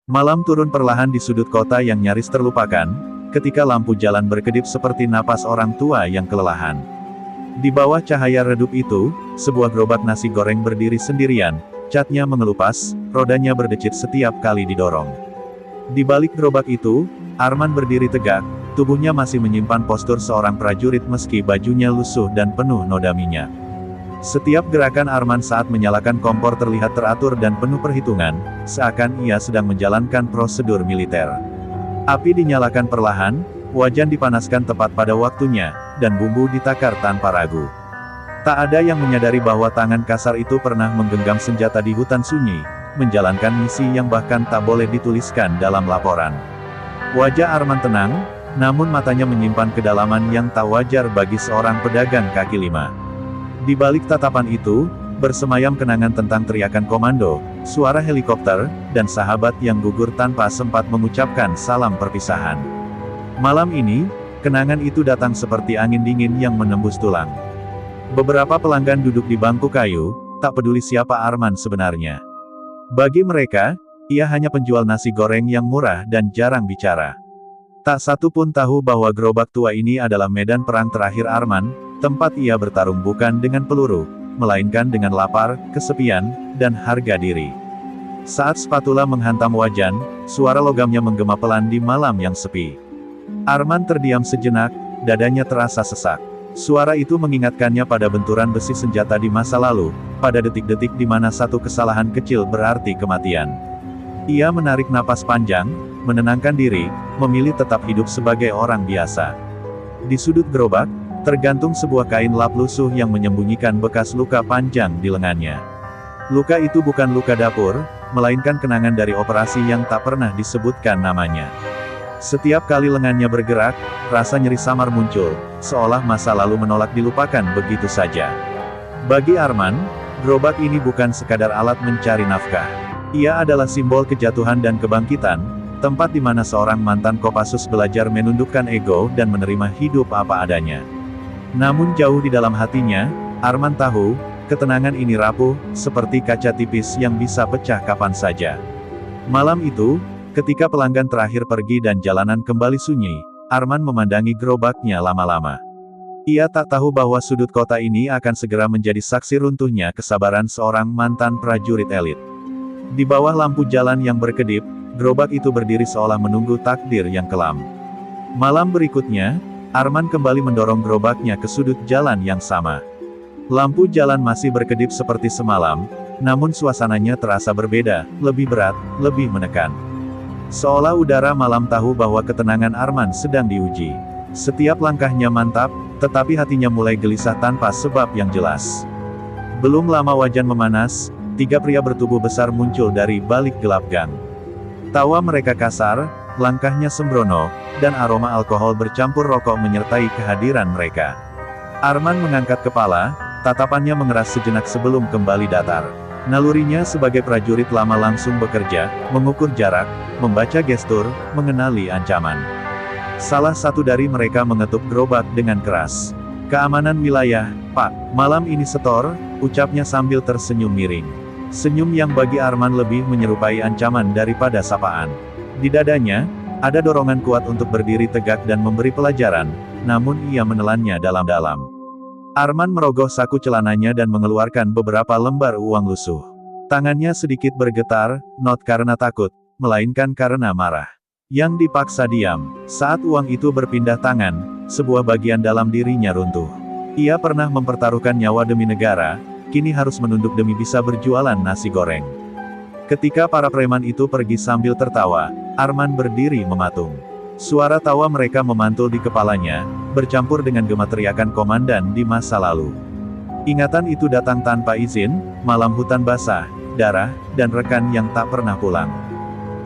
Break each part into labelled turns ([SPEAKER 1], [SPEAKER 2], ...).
[SPEAKER 1] Malam turun perlahan di sudut kota yang nyaris terlupakan, ketika lampu jalan berkedip seperti napas orang tua yang kelelahan. Di bawah cahaya redup itu, sebuah gerobak nasi goreng berdiri sendirian, catnya mengelupas, rodanya berdecit setiap kali didorong. Di balik gerobak itu, Arman berdiri tegak, tubuhnya masih menyimpan postur seorang prajurit meski bajunya lusuh dan penuh noda minyak. Setiap gerakan Arman saat menyalakan kompor terlihat teratur dan penuh perhitungan, seakan ia sedang menjalankan prosedur militer. Api dinyalakan perlahan, wajan dipanaskan tepat pada waktunya, dan bumbu ditakar tanpa ragu. Tak ada yang menyadari bahwa tangan kasar itu pernah menggenggam senjata di hutan sunyi, menjalankan misi yang bahkan tak boleh dituliskan dalam laporan. Wajah Arman tenang, namun matanya menyimpan kedalaman yang tak wajar bagi seorang pedagang kaki lima. Di balik tatapan itu, bersemayam kenangan tentang teriakan komando, suara helikopter, dan sahabat yang gugur tanpa sempat mengucapkan salam perpisahan. Malam ini, kenangan itu datang seperti angin dingin yang menembus tulang. Beberapa pelanggan duduk di bangku kayu, tak peduli siapa Arman sebenarnya. Bagi mereka, ia hanya penjual nasi goreng yang murah dan jarang bicara. Tak satu pun tahu bahwa gerobak tua ini adalah medan perang terakhir Arman, tempat ia bertarung bukan dengan peluru, melainkan dengan lapar, kesepian, dan harga diri. Saat spatula menghantam wajan, suara logamnya menggema pelan di malam yang sepi. Arman terdiam sejenak, dadanya terasa sesak. Suara itu mengingatkannya pada benturan besi senjata di masa lalu, pada detik-detik di mana satu kesalahan kecil berarti kematian. Ia menarik napas panjang, menenangkan diri, memilih tetap hidup sebagai orang biasa. Di sudut gerobak, tergantung sebuah kain lap lusuh yang menyembunyikan bekas luka panjang di lengannya. Luka itu bukan luka dapur, melainkan kenangan dari operasi yang tak pernah disebutkan namanya. Setiap kali lengannya bergerak, rasa nyeri samar muncul, seolah masa lalu menolak dilupakan begitu saja. Bagi Arman, gerobak ini bukan sekadar alat mencari nafkah. Ia adalah simbol kejatuhan dan kebangkitan, tempat di mana seorang mantan Kopassus belajar menundukkan ego dan menerima hidup apa adanya. Namun jauh di dalam hatinya, Arman tahu, ketenangan ini rapuh, seperti kaca tipis yang bisa pecah kapan saja. Malam itu, ketika pelanggan terakhir pergi dan jalanan kembali sunyi, Arman memandangi gerobaknya lama-lama. Ia tak tahu bahwa sudut kota ini akan segera menjadi saksi runtuhnya kesabaran seorang mantan prajurit elit. Di bawah lampu jalan yang berkedip, gerobak itu berdiri seolah menunggu takdir yang kelam. Malam berikutnya, Arman kembali mendorong gerobaknya ke sudut jalan yang sama. Lampu jalan masih berkedip seperti semalam, namun suasananya terasa berbeda, lebih berat, lebih menekan. Seolah udara malam tahu bahwa ketenangan Arman sedang diuji. Setiap langkahnya mantap, tetapi hatinya mulai gelisah tanpa sebab yang jelas. Belum lama wajan memanas, tiga pria bertubuh besar muncul dari balik gelap gang. Tawa mereka kasar, langkahnya sembrono, dan aroma alkohol bercampur rokok menyertai kehadiran mereka. Arman mengangkat kepala, tatapannya mengeras sejenak sebelum kembali datar. Nalurinya sebagai prajurit lama langsung bekerja, mengukur jarak, membaca gestur, mengenali ancaman. Salah satu dari mereka mengetuk gerobak dengan keras. "Keamanan wilayah, Pak. Malam ini setor," ucapnya sambil tersenyum miring. Senyum yang bagi Arman lebih menyerupai ancaman daripada sapaan. Di dadanya, ada dorongan kuat untuk berdiri tegak dan memberi pelajaran, namun ia menelannya dalam-dalam. Arman merogoh saku celananya dan mengeluarkan beberapa lembar uang lusuh. Tangannya sedikit bergetar, not karena takut, melainkan karena marah. Yang dipaksa diam. Saat uang itu berpindah tangan, sebuah bagian dalam dirinya runtuh. Ia pernah mempertaruhkan nyawa demi negara, kini harus menunduk demi bisa berjualan nasi goreng. Ketika para preman itu pergi sambil tertawa, Arman berdiri mematung. Suara tawa mereka memantul di kepalanya, bercampur dengan gema teriakan komandan di masa lalu. Ingatan itu datang tanpa izin, malam hutan basah, darah, dan rekan yang tak pernah pulang.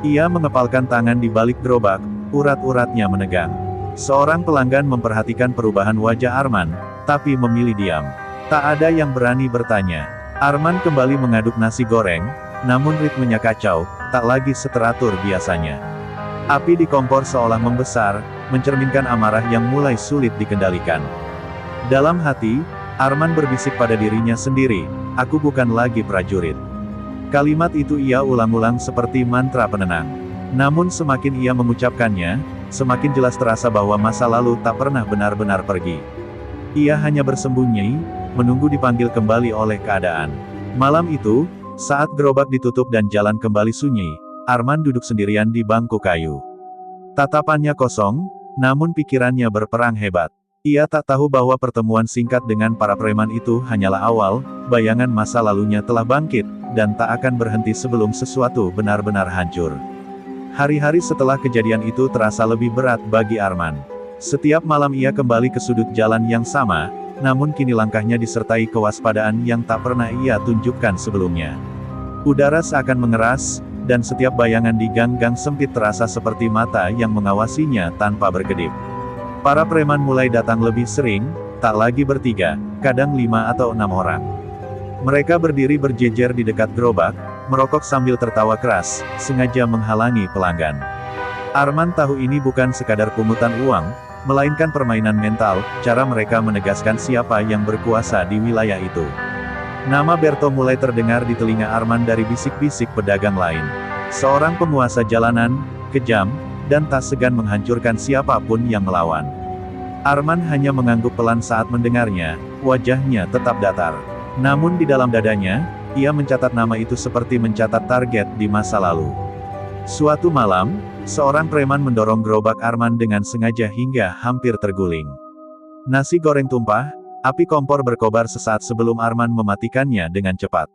[SPEAKER 1] Ia mengepalkan tangan di balik gerobak, urat-uratnya menegang. Seorang pelanggan memperhatikan perubahan wajah Arman, tapi memilih diam. Tak ada yang berani bertanya. Arman kembali mengaduk nasi goreng, namun ritmenya kacau, tak lagi seteratur biasanya. Api di kompor seolah membesar, mencerminkan amarah yang mulai sulit dikendalikan. Dalam hati, Arman berbisik pada dirinya sendiri, "Aku bukan lagi prajurit." Kalimat itu ia ulang-ulang seperti mantra penenang. Namun semakin ia mengucapkannya, semakin jelas terasa bahwa masa lalu tak pernah benar-benar pergi. Ia hanya bersembunyi, menunggu dipanggil kembali oleh keadaan. Malam itu, saat gerobak ditutup dan jalan kembali sunyi, Arman duduk sendirian di bangku kayu. Tatapannya kosong, namun pikirannya berperang hebat. Ia tak tahu bahwa pertemuan singkat dengan para preman itu hanyalah awal, bayangan masa lalunya telah bangkit, dan tak akan berhenti sebelum sesuatu benar-benar hancur. Hari-hari setelah kejadian itu terasa lebih berat bagi Arman. Setiap malam ia kembali ke sudut jalan yang sama, namun kini langkahnya disertai kewaspadaan yang tak pernah ia tunjukkan sebelumnya. Udara seakan mengeras, dan setiap bayangan di gang-gang sempit terasa seperti mata yang mengawasinya tanpa berkedip. Para preman mulai datang lebih sering, tak lagi bertiga, kadang 5 atau 6 orang. Mereka berdiri berjejer di dekat gerobak, merokok sambil tertawa keras, sengaja menghalangi pelanggan. Arman tahu ini bukan sekadar pungutan uang, melainkan permainan mental, cara mereka menegaskan siapa yang berkuasa di wilayah itu. Nama Berto mulai terdengar di telinga Arman dari bisik-bisik pedagang lain. Seorang penguasa jalanan, kejam, dan tak segan menghancurkan siapapun yang melawan. Arman hanya mengangguk pelan saat mendengarnya, wajahnya tetap datar. Namun di dalam dadanya, ia mencatat nama itu seperti mencatat target di masa lalu. Suatu malam, seorang preman mendorong gerobak Arman dengan sengaja hingga hampir terguling. Nasi goreng tumpah, api kompor berkobar sesaat sebelum Arman mematikannya dengan cepat.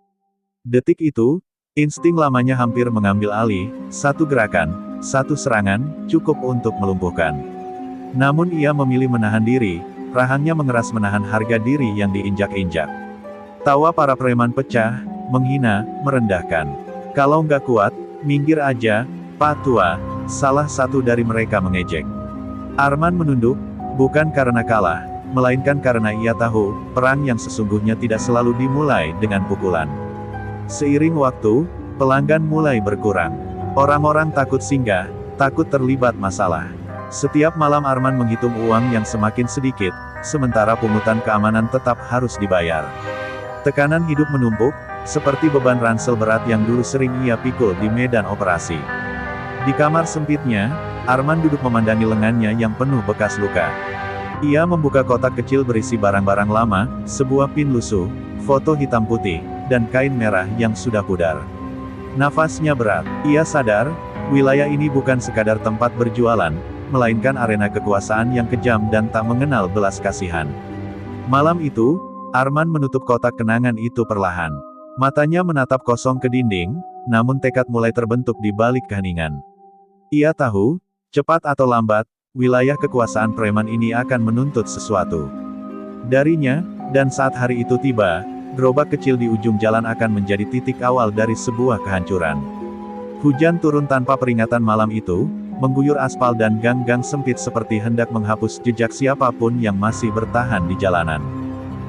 [SPEAKER 1] Detik itu, insting lamanya hampir mengambil alih, satu gerakan, satu serangan, cukup untuk melumpuhkan. Namun ia memilih menahan diri, rahangnya mengeras menahan harga diri yang diinjak-injak. Tawa para preman pecah, menghina, merendahkan. Kalau nggak kuat, minggir aja, Pak Tua, salah satu dari mereka mengejek. Arman menunduk, bukan karena kalah, melainkan karena ia tahu, perang yang sesungguhnya tidak selalu dimulai dengan pukulan. Seiring waktu, pelanggan mulai berkurang. Orang-orang takut singgah, takut terlibat masalah. Setiap malam Arman menghitung uang yang semakin sedikit, sementara pungutan keamanan tetap harus dibayar. Tekanan hidup menumpuk, seperti beban ransel berat yang dulu sering ia pikul di medan operasi. Di kamar sempitnya, Arman duduk memandangi lengannya yang penuh bekas luka. Ia membuka kotak kecil berisi barang-barang lama, sebuah pin lusuh, foto hitam putih, dan kain merah yang sudah pudar. Nafasnya berat. Ia sadar, wilayah ini bukan sekadar tempat berjualan, melainkan arena kekuasaan yang kejam dan tak mengenal belas kasihan. Malam itu, Arman menutup kotak kenangan itu perlahan. Matanya menatap kosong ke dinding, namun tekad mulai terbentuk di balik keheningan. Ia tahu, cepat atau lambat, wilayah kekuasaan preman ini akan menuntut sesuatu darinya, dan saat hari itu tiba, gerobak kecil di ujung jalan akan menjadi titik awal dari sebuah kehancuran. Hujan turun tanpa peringatan malam itu, mengguyur aspal dan gang-gang sempit seperti hendak menghapus jejak siapapun yang masih bertahan di jalanan.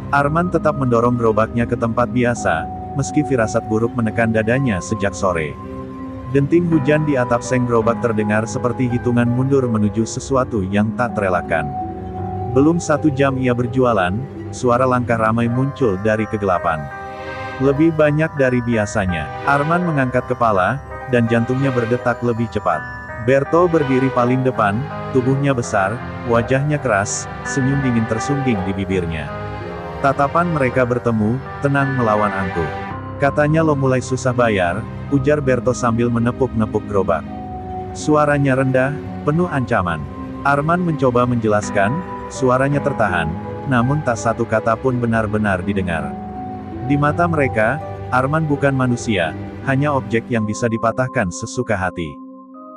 [SPEAKER 1] Arman tetap mendorong gerobaknya ke tempat biasa, meski firasat buruk menekan dadanya sejak sore. Denting hujan di atap seng gerobak terdengar seperti hitungan mundur menuju sesuatu yang tak terelakkan. Belum 1 jam ia berjualan, suara langkah ramai muncul dari kegelapan. Lebih banyak dari biasanya. Arman mengangkat kepala, dan jantungnya berdetak lebih cepat. Berto berdiri paling depan, tubuhnya besar, wajahnya keras, senyum dingin tersungging di bibirnya. Tatapan mereka bertemu, tenang melawan angkuh. Katanya lo mulai susah bayar, ujar Berto sambil menepuk-nepuk gerobak. Suaranya rendah, penuh ancaman. Arman mencoba menjelaskan, suaranya tertahan, namun tak satu kata pun benar-benar didengar. Di mata mereka, Arman bukan manusia, hanya objek yang bisa dipatahkan sesuka hati.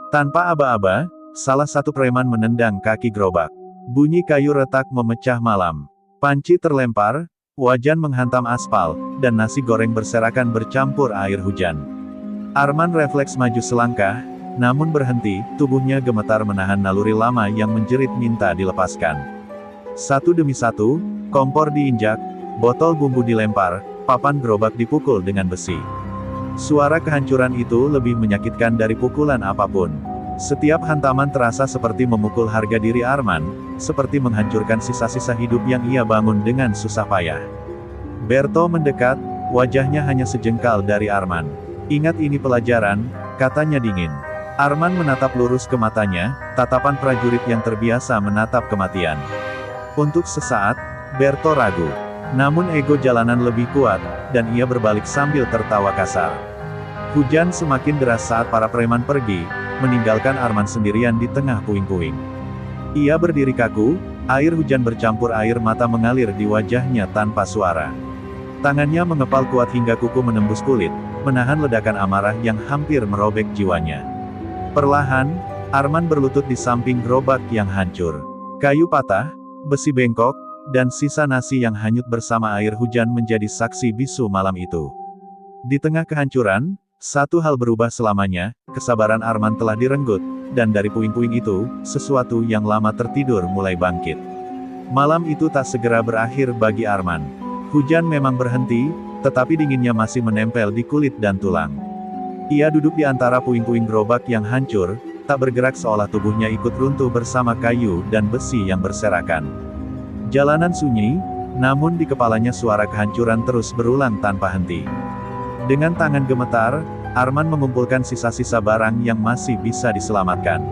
[SPEAKER 1] Tanpa aba-aba, salah satu preman menendang kaki gerobak. Bunyi kayu retak memecah malam. Panci terlempar, wajan menghantam aspal, dan nasi goreng berserakan bercampur air hujan. Arman refleks maju selangkah, namun berhenti, tubuhnya gemetar menahan naluri lama yang menjerit minta dilepaskan. Satu demi satu, kompor diinjak, botol bumbu dilempar, papan gerobak dipukul dengan besi. Suara kehancuran itu lebih menyakitkan dari pukulan apapun. Setiap hantaman terasa seperti memukul harga diri Arman, seperti menghancurkan sisa-sisa hidup yang ia bangun dengan susah payah. Berto mendekat, wajahnya hanya sejengkal dari Arman. Ingat ini pelajaran, katanya dingin. Arman menatap lurus ke matanya, tatapan prajurit yang terbiasa menatap kematian. Untuk sesaat, Berto ragu. Namun ego jalanan lebih kuat, dan ia berbalik sambil tertawa kasar. Hujan semakin deras saat para preman pergi, meninggalkan Arman sendirian di tengah puing-puing. Ia berdiri kaku, air hujan bercampur air mata mengalir di wajahnya tanpa suara. Tangannya mengepal kuat hingga kuku menembus kulit, menahan ledakan amarah yang hampir merobek jiwanya. Perlahan, Arman berlutut di samping gerobak yang hancur. Kayu patah, besi bengkok, dan sisa nasi yang hanyut bersama air hujan menjadi saksi bisu malam itu. Di tengah kehancuran, satu hal berubah selamanya, kesabaran Arman telah direnggut, dan dari puing-puing itu, sesuatu yang lama tertidur mulai bangkit. Malam itu tak segera berakhir bagi Arman. Hujan memang berhenti, tetapi dinginnya masih menempel di kulit dan tulang. Ia duduk di antara puing-puing gerobak yang hancur, tak bergerak seolah tubuhnya ikut runtuh bersama kayu dan besi yang berserakan. Jalanan sunyi, namun di kepalanya suara kehancuran terus berulang tanpa henti. Dengan tangan gemetar, Arman mengumpulkan sisa-sisa barang yang masih bisa diselamatkan.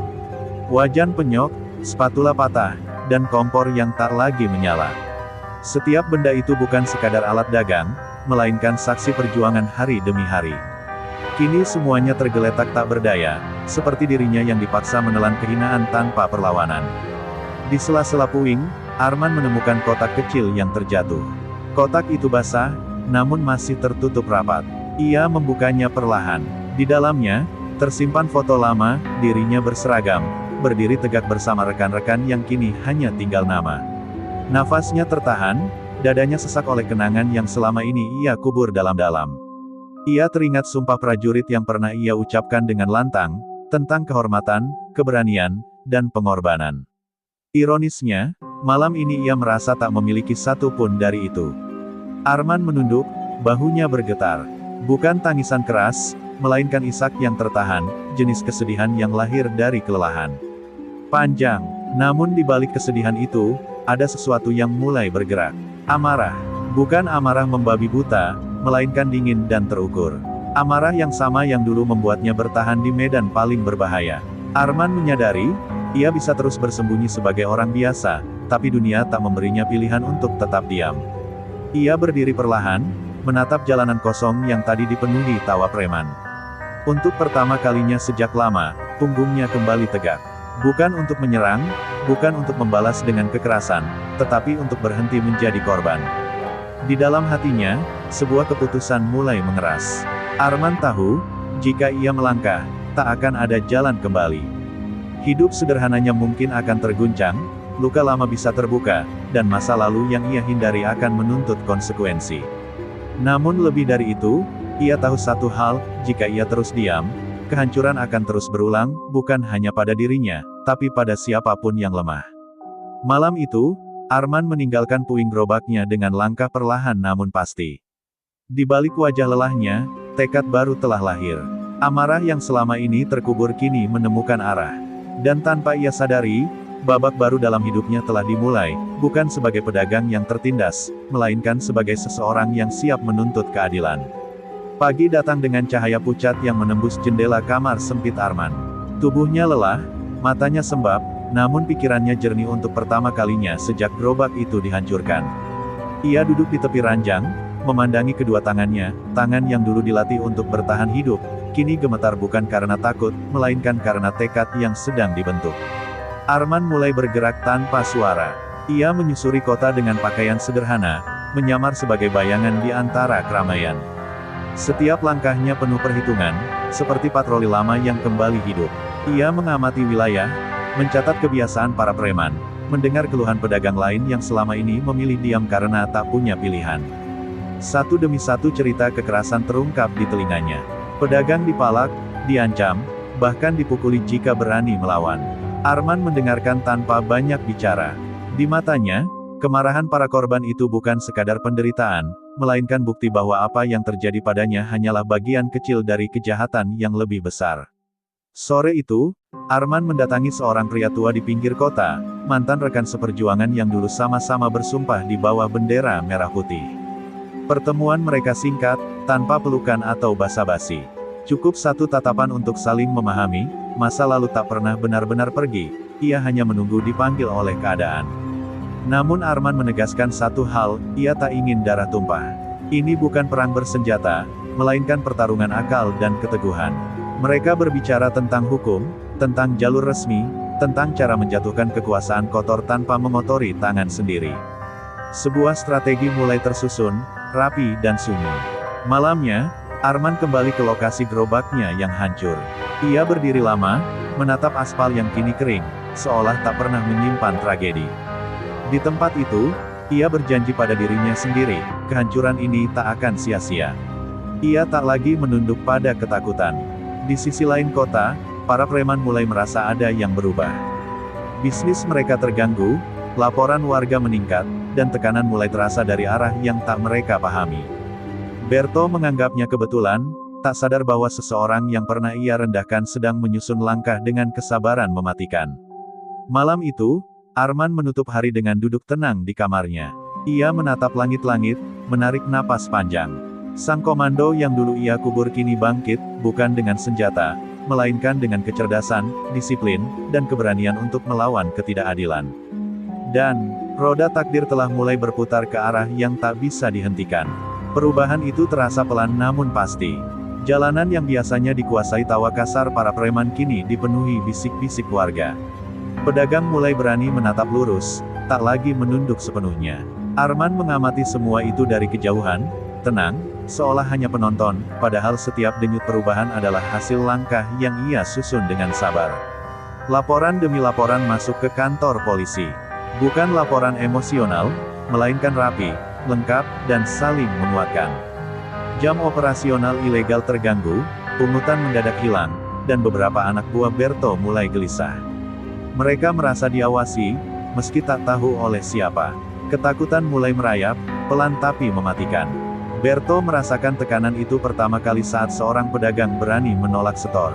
[SPEAKER 1] Wajan penyok, spatula patah, dan kompor yang tak lagi menyala. Setiap benda itu bukan sekadar alat dagang, melainkan saksi perjuangan hari demi hari. Kini semuanya tergeletak tak berdaya, seperti dirinya yang dipaksa menelan kehinaan tanpa perlawanan. Di sela-sela puing, Arman menemukan kotak kecil yang terjatuh. Kotak itu basah, namun masih tertutup rapat. Ia membukanya perlahan. Di dalamnya, tersimpan foto lama, dirinya berseragam, berdiri tegak bersama rekan-rekan yang kini hanya tinggal nama. Nafasnya tertahan, dadanya sesak oleh kenangan yang selama ini ia kubur dalam-dalam. Ia teringat sumpah prajurit yang pernah ia ucapkan dengan lantang, tentang kehormatan, keberanian, dan pengorbanan. Ironisnya, malam ini ia merasa tak memiliki satu pun dari itu. Arman menunduk, bahunya bergetar. Bukan tangisan keras, melainkan isak yang tertahan, jenis kesedihan yang lahir dari kelelahan. Panjang, namun di balik kesedihan itu, ada sesuatu yang mulai bergerak. Amarah. Bukan amarah membabi buta, melainkan dingin dan terukur. Amarah yang sama yang dulu membuatnya bertahan di medan paling berbahaya. Arman menyadari, ia bisa terus bersembunyi sebagai orang biasa, tapi dunia tak memberinya pilihan untuk tetap diam. Ia berdiri perlahan, menatap jalanan kosong yang tadi dipenuhi tawa preman. Untuk pertama kalinya sejak lama, punggungnya kembali tegak. Bukan untuk menyerang, bukan untuk membalas dengan kekerasan, tetapi untuk berhenti menjadi korban. Di dalam hatinya, sebuah keputusan mulai mengeras. Arman tahu, jika ia melangkah, tak akan ada jalan kembali. Hidup sederhananya mungkin akan terguncang, luka lama bisa terbuka, dan masa lalu yang ia hindari akan menuntut konsekuensi. Namun lebih dari itu, ia tahu satu hal, jika ia terus diam, kehancuran akan terus berulang, bukan hanya pada dirinya, tapi pada siapapun yang lemah. Malam itu, Arman meninggalkan puing gerobaknya dengan langkah perlahan namun pasti. Di balik wajah lelahnya, tekad baru telah lahir. Amarah yang selama ini terkubur kini menemukan arah. Dan tanpa ia sadari, babak baru dalam hidupnya telah dimulai, bukan sebagai pedagang yang tertindas, melainkan sebagai seseorang yang siap menuntut keadilan. Pagi datang dengan cahaya pucat yang menembus jendela kamar sempit Arman. Tubuhnya lelah, matanya sembab, namun pikirannya jernih untuk pertama kalinya sejak gerobak itu dihancurkan. Ia duduk di tepi ranjang, memandangi kedua tangannya, tangan yang dulu dilatih untuk bertahan hidup, kini gemetar bukan karena takut, melainkan karena tekad yang sedang dibentuk. Arman mulai bergerak tanpa suara. Ia menyusuri kota dengan pakaian sederhana, menyamar sebagai bayangan di antara keramaian. Setiap langkahnya penuh perhitungan, seperti patroli lama yang kembali hidup. Ia mengamati wilayah, mencatat kebiasaan para preman, mendengar keluhan pedagang lain yang selama ini memilih diam karena tak punya pilihan. Satu demi satu cerita kekerasan terungkap di telinganya. Pedagang dipalak, diancam, bahkan dipukuli jika berani melawan. Arman mendengarkan tanpa banyak bicara. Di matanya, kemarahan para korban itu bukan sekadar penderitaan, melainkan bukti bahwa apa yang terjadi padanya hanyalah bagian kecil dari kejahatan yang lebih besar. Sore itu, Arman mendatangi seorang pria tua di pinggir kota, mantan rekan seperjuangan yang dulu sama-sama bersumpah di bawah bendera merah putih. Pertemuan mereka singkat, tanpa pelukan atau basa-basi. Cukup satu tatapan untuk saling memahami, masa lalu tak pernah benar-benar pergi, ia hanya menunggu dipanggil oleh keadaan. Namun Arman menegaskan satu hal, ia tak ingin darah tumpah. Ini bukan perang bersenjata, melainkan pertarungan akal dan keteguhan. Mereka berbicara tentang hukum, tentang jalur resmi, tentang cara menjatuhkan kekuasaan kotor tanpa mengotori tangan sendiri. Sebuah strategi mulai tersusun, rapi dan sunyi. Malamnya, Arman kembali ke lokasi gerobaknya yang hancur. Ia berdiri lama, menatap aspal yang kini kering, seolah tak pernah menyimpan tragedi. Di tempat itu, ia berjanji pada dirinya sendiri, kehancuran ini tak akan sia-sia. Ia tak lagi menunduk pada ketakutan. Di sisi lain kota, para preman mulai merasa ada yang berubah. Bisnis mereka terganggu, laporan warga meningkat, dan tekanan mulai terasa dari arah yang tak mereka pahami. Berto menganggapnya kebetulan, tak sadar bahwa seseorang yang pernah ia rendahkan sedang menyusun langkah dengan kesabaran mematikan. Malam itu, Arman menutup hari dengan duduk tenang di kamarnya. Ia menatap langit-langit, menarik napas panjang. Sang komando yang dulu ia kubur kini bangkit, bukan dengan senjata, melainkan dengan kecerdasan, disiplin, dan keberanian untuk melawan ketidakadilan. Dan, roda takdir telah mulai berputar ke arah yang tak bisa dihentikan. Perubahan itu terasa pelan namun pasti. Jalanan yang biasanya dikuasai tawa kasar para preman kini dipenuhi bisik-bisik warga. Pedagang mulai berani menatap lurus, tak lagi menunduk sepenuhnya. Arman mengamati semua itu dari kejauhan, tenang, seolah hanya penonton, padahal setiap denyut perubahan adalah hasil langkah yang ia susun dengan sabar. Laporan demi laporan masuk ke kantor polisi. Bukan laporan emosional, melainkan rapi, lengkap, dan saling menguatkan. Jam operasional ilegal terganggu, pungutan mendadak hilang, dan beberapa anak buah Berto mulai gelisah. Mereka merasa diawasi, meski tak tahu oleh siapa. Ketakutan mulai merayap, pelan tapi mematikan. Berto merasakan tekanan itu pertama kali saat seorang pedagang berani menolak setor.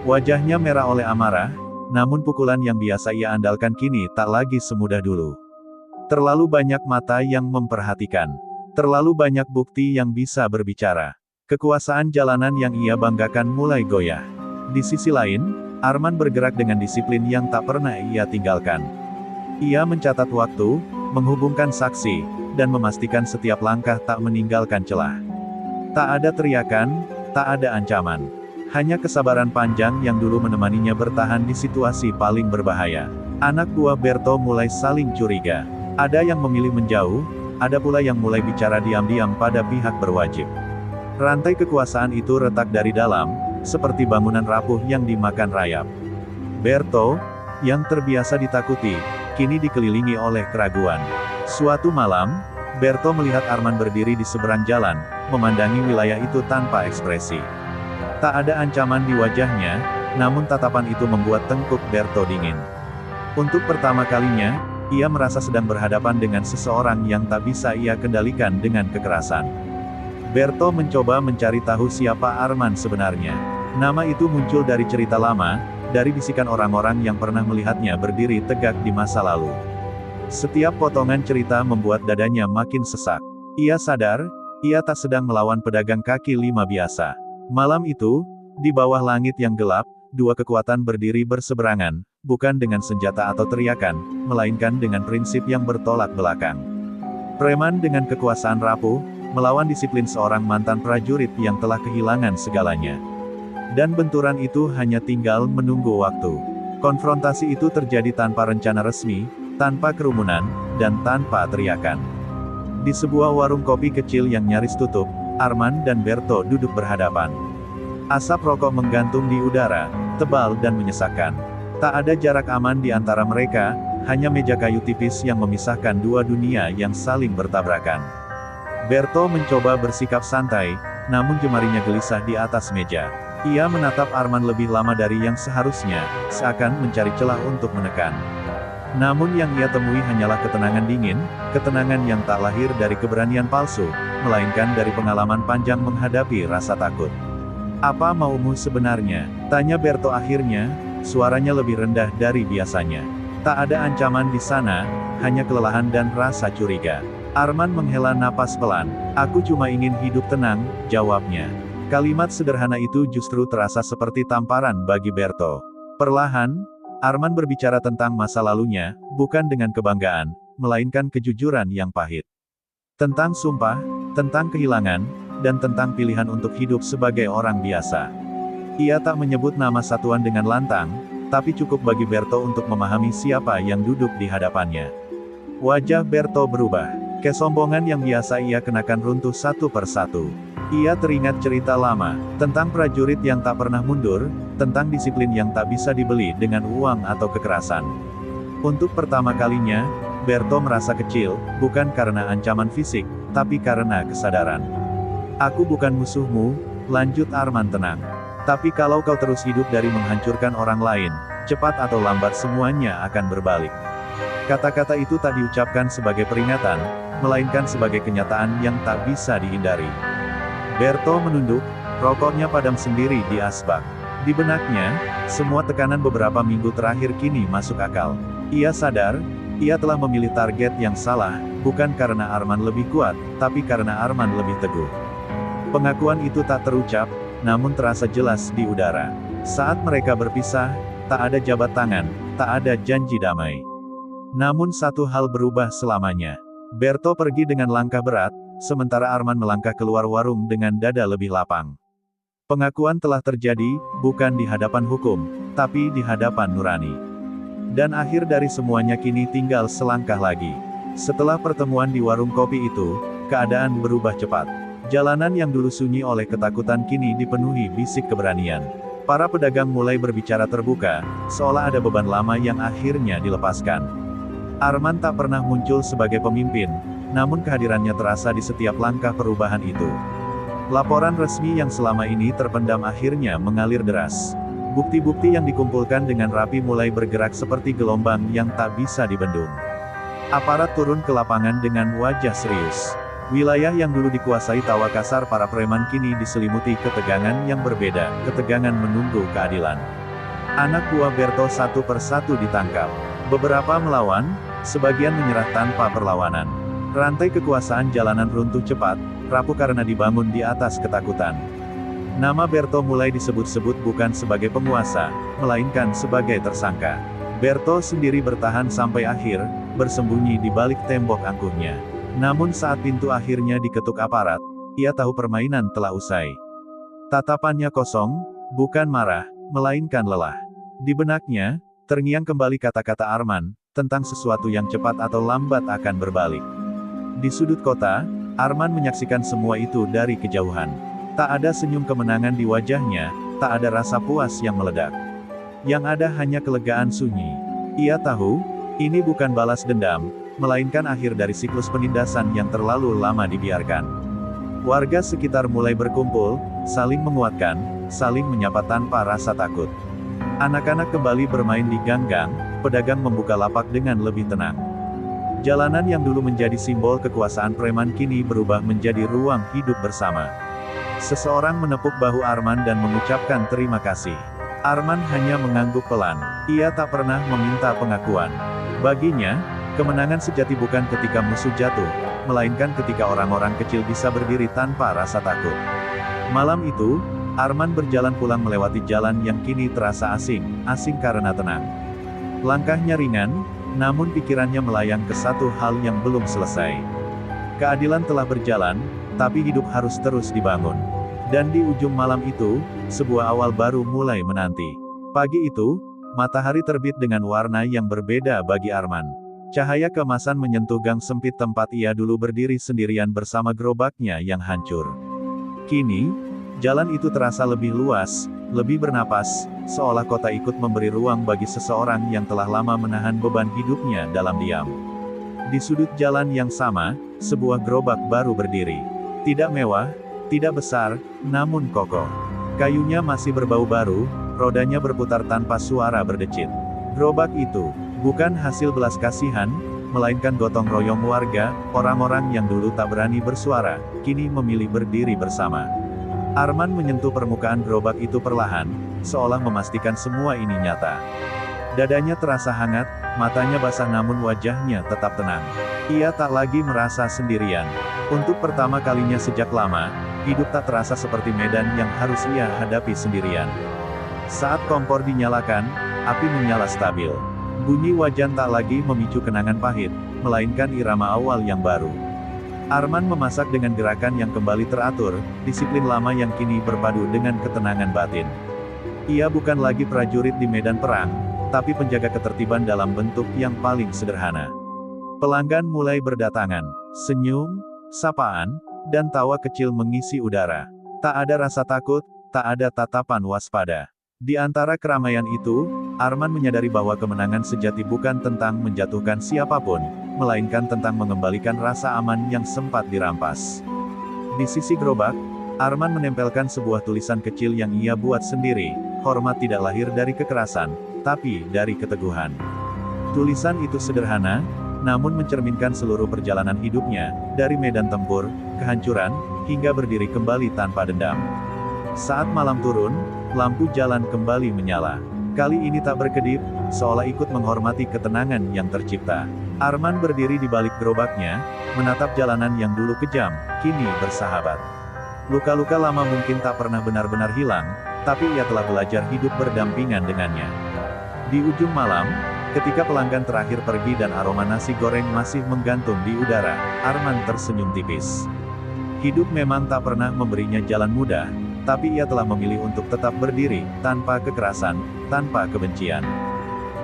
[SPEAKER 1] Wajahnya merah oleh amarah, namun pukulan yang biasa ia andalkan kini tak lagi semudah dulu. Terlalu banyak mata yang memperhatikan. Terlalu banyak bukti yang bisa berbicara. Kekuasaan jalanan yang ia banggakan mulai goyah. Di sisi lain, Arman bergerak dengan disiplin yang tak pernah ia tinggalkan. Ia mencatat waktu, menghubungkan saksi, dan memastikan setiap langkah tak meninggalkan celah. Tak ada teriakan, tak ada ancaman. Hanya kesabaran panjang yang dulu menemaninya bertahan di situasi paling berbahaya. Anak buah Berto mulai saling curiga. Ada yang memilih menjauh, ada pula yang mulai bicara diam-diam pada pihak berwajib. Rantai kekuasaan itu retak dari dalam, seperti bangunan rapuh yang dimakan rayap. Berto, yang terbiasa ditakuti, kini dikelilingi oleh keraguan. Suatu malam, Berto melihat Arman berdiri di seberang jalan, memandangi wilayah itu tanpa ekspresi. Tak ada ancaman di wajahnya, namun tatapan itu membuat tengkuk Berto dingin. Untuk pertama kalinya, ia merasa sedang berhadapan dengan seseorang yang tak bisa ia kendalikan dengan kekerasan. Berto mencoba mencari tahu siapa Arman sebenarnya. Nama itu muncul dari cerita lama, dari bisikan orang-orang yang pernah melihatnya berdiri tegak di masa lalu. Setiap potongan cerita membuat dadanya makin sesak. Ia sadar, ia tak sedang melawan pedagang kaki lima biasa. Malam itu, di bawah langit yang gelap, dua kekuatan berdiri berseberangan, bukan dengan senjata atau teriakan, melainkan dengan prinsip yang bertolak belakang. Preman dengan kekuasaan rapuh, melawan disiplin seorang mantan prajurit yang telah kehilangan segalanya. Dan benturan itu hanya tinggal menunggu waktu. Konfrontasi itu terjadi tanpa rencana resmi, tanpa kerumunan, dan tanpa teriakan. Di sebuah warung kopi kecil yang nyaris tutup, Arman dan Berto duduk berhadapan. Asap rokok menggantung di udara, tebal dan menyesakkan. Tak ada jarak aman di antara mereka, hanya meja kayu tipis yang memisahkan dua dunia yang saling bertabrakan. Berto mencoba bersikap santai, namun jemarinya gelisah di atas meja. Ia menatap Arman lebih lama dari yang seharusnya, seakan mencari celah untuk menekan. Namun yang ia temui hanyalah ketenangan dingin, ketenangan yang tak lahir dari keberanian palsu, melainkan dari pengalaman panjang menghadapi rasa takut. "Apa maumu sebenarnya?" tanya Berto akhirnya, suaranya lebih rendah dari biasanya. Tak ada ancaman di sana, hanya kelelahan dan rasa curiga. Arman menghela napas pelan. "Aku cuma ingin hidup tenang," jawabnya. Kalimat sederhana itu justru terasa seperti tamparan bagi Berto. Perlahan, Arman berbicara tentang masa lalunya, bukan dengan kebanggaan, melainkan kejujuran yang pahit. Tentang sumpah, tentang kehilangan, dan tentang pilihan untuk hidup sebagai orang biasa. Ia tak menyebut nama satuan dengan lantang, tapi cukup bagi Berto untuk memahami siapa yang duduk di hadapannya. Wajah Berto berubah. Kesombongan yang biasa ia kenakan runtuh satu persatu. Ia teringat cerita lama, tentang prajurit yang tak pernah mundur, tentang disiplin yang tak bisa dibeli dengan uang atau kekerasan. Untuk pertama kalinya, Berto merasa kecil, bukan karena ancaman fisik, tapi karena kesadaran. Aku bukan musuhmu, lanjut Arman tenang. Tapi kalau kau terus hidup dari menghancurkan orang lain, cepat atau lambat semuanya akan berbalik. Kata-kata itu tak diucapkan sebagai peringatan, melainkan sebagai kenyataan yang tak bisa dihindari. Berto menunduk, rokoknya padam sendiri di asbak. Di benaknya, semua tekanan beberapa minggu terakhir kini masuk akal. Ia sadar, ia telah memilih target yang salah, bukan karena Arman lebih kuat, tapi karena Arman lebih teguh. Pengakuan itu tak terucap, namun terasa jelas di udara. Saat mereka berpisah, tak ada jabat tangan, tak ada janji damai. Namun satu hal berubah selamanya. Berto pergi dengan langkah berat, sementara Arman melangkah keluar warung dengan dada lebih lapang. Pengakuan telah terjadi, bukan di hadapan hukum, tapi di hadapan nurani. Dan akhir dari semuanya kini tinggal selangkah lagi. Setelah pertemuan di warung kopi itu, keadaan berubah cepat. Jalanan yang dulu sunyi oleh ketakutan kini dipenuhi bisik keberanian. Para pedagang mulai berbicara terbuka, seolah ada beban lama yang akhirnya dilepaskan. Arman tak pernah muncul sebagai pemimpin, namun kehadirannya terasa di setiap langkah perubahan itu. Laporan resmi yang selama ini terpendam akhirnya mengalir deras. Bukti-bukti yang dikumpulkan dengan rapi mulai bergerak seperti gelombang yang tak bisa dibendung. Aparat turun ke lapangan dengan wajah serius. Wilayah yang dulu dikuasai tawa kasar para preman kini diselimuti ketegangan yang berbeda, ketegangan menunggu keadilan. Anak buah Berto satu persatu ditangkap. Beberapa melawan, sebagian menyerah tanpa perlawanan. Rantai kekuasaan jalanan runtuh cepat, rapuh karena dibangun di atas ketakutan. Nama Berto mulai disebut-sebut bukan sebagai penguasa, melainkan sebagai tersangka. Berto sendiri bertahan sampai akhir, bersembunyi di balik tembok angkuhnya. Namun saat pintu akhirnya diketuk aparat, ia tahu permainan telah usai. Tatapannya kosong, bukan marah, melainkan lelah. Di benaknya, terngiang kembali kata-kata Arman, tentang sesuatu yang cepat atau lambat akan berbalik. Di sudut kota, Arman menyaksikan semua itu dari kejauhan. Tak ada senyum kemenangan di wajahnya, tak ada rasa puas yang meledak. Yang ada hanya kelegaan sunyi. Ia tahu, ini bukan balas dendam, melainkan akhir dari siklus penindasan yang terlalu lama dibiarkan. Warga sekitar mulai berkumpul, saling menguatkan, saling menyapa tanpa rasa takut. Anak-anak kembali bermain di gang-gang, pedagang membuka lapak dengan lebih tenang. Jalanan yang dulu menjadi simbol kekuasaan preman kini berubah menjadi ruang hidup bersama. Seseorang menepuk bahu Arman dan mengucapkan terima kasih. Arman hanya mengangguk pelan. Ia tak pernah meminta pengakuan. Baginya, kemenangan sejati bukan ketika musuh jatuh, melainkan ketika orang-orang kecil bisa berdiri tanpa rasa takut. Malam itu, Arman berjalan pulang melewati jalan yang kini terasa asing karena tenang. Langkahnya ringan, namun pikirannya melayang ke satu hal yang belum selesai. Keadilan telah berjalan, tapi hidup harus terus dibangun. Dan di ujung malam itu, sebuah awal baru mulai menanti. Pagi itu, matahari terbit dengan warna yang berbeda bagi Arman. Cahaya keemasan menyentuh gang sempit tempat ia dulu berdiri sendirian bersama gerobaknya yang hancur. Kini, jalan itu terasa lebih luas, lebih bernapas, seolah kota ikut memberi ruang bagi seseorang yang telah lama menahan beban hidupnya dalam diam. Di sudut jalan yang sama, sebuah gerobak baru berdiri. Tidak mewah, tidak besar, namun kokoh. Kayunya masih berbau baru, rodanya berputar tanpa suara berdecit. Gerobak itu bukan hasil belas kasihan, melainkan gotong royong warga, orang-orang yang dulu tak berani bersuara, kini memilih berdiri bersama. Arman menyentuh permukaan gerobak itu perlahan, seolah memastikan semua ini nyata. Dadanya terasa hangat, matanya basah namun wajahnya tetap tenang. Ia tak lagi merasa sendirian. Untuk pertama kalinya sejak lama, hidup tak terasa seperti medan yang harus ia hadapi sendirian. Saat kompor dinyalakan, api menyala stabil. Bunyi wajan tak lagi memicu kenangan pahit, melainkan irama awal yang baru. Arman memasak dengan gerakan yang kembali teratur, disiplin lama yang kini berpadu dengan ketenangan batin. Ia bukan lagi prajurit di medan perang, tapi penjaga ketertiban dalam bentuk yang paling sederhana. Pelanggan mulai berdatangan. Senyum, sapaan, dan tawa kecil mengisi udara. Tak ada rasa takut, tak ada tatapan waspada. Di antara keramaian itu, Arman menyadari bahwa kemenangan sejati bukan tentang menjatuhkan siapapun, melainkan tentang mengembalikan rasa aman yang sempat dirampas. Di sisi gerobak, Arman menempelkan sebuah tulisan kecil yang ia buat sendiri, "Hormat tidak lahir dari kekerasan, tapi dari keteguhan." Tulisan itu sederhana, namun mencerminkan seluruh perjalanan hidupnya, dari medan tempur, kehancuran, hingga berdiri kembali tanpa dendam. Saat malam turun, lampu jalan kembali menyala. Kali ini tak berkedip, seolah ikut menghormati ketenangan yang tercipta. Arman berdiri di balik gerobaknya, menatap jalanan yang dulu kejam, kini bersahabat. Luka-luka lama mungkin tak pernah benar-benar hilang, tapi ia telah belajar hidup berdampingan dengannya. Di ujung malam, ketika pelanggan terakhir pergi dan aroma nasi goreng masih menggantung di udara, Arman tersenyum tipis. Hidup memang tak pernah memberinya jalan mudah, tapi ia telah memilih untuk tetap berdiri, tanpa kekerasan, tanpa kebencian.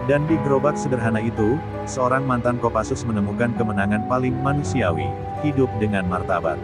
[SPEAKER 1] Dan di gerobak sederhana itu, seorang mantan Kopassus menemukan kemenangan paling manusiawi, hidup dengan martabat.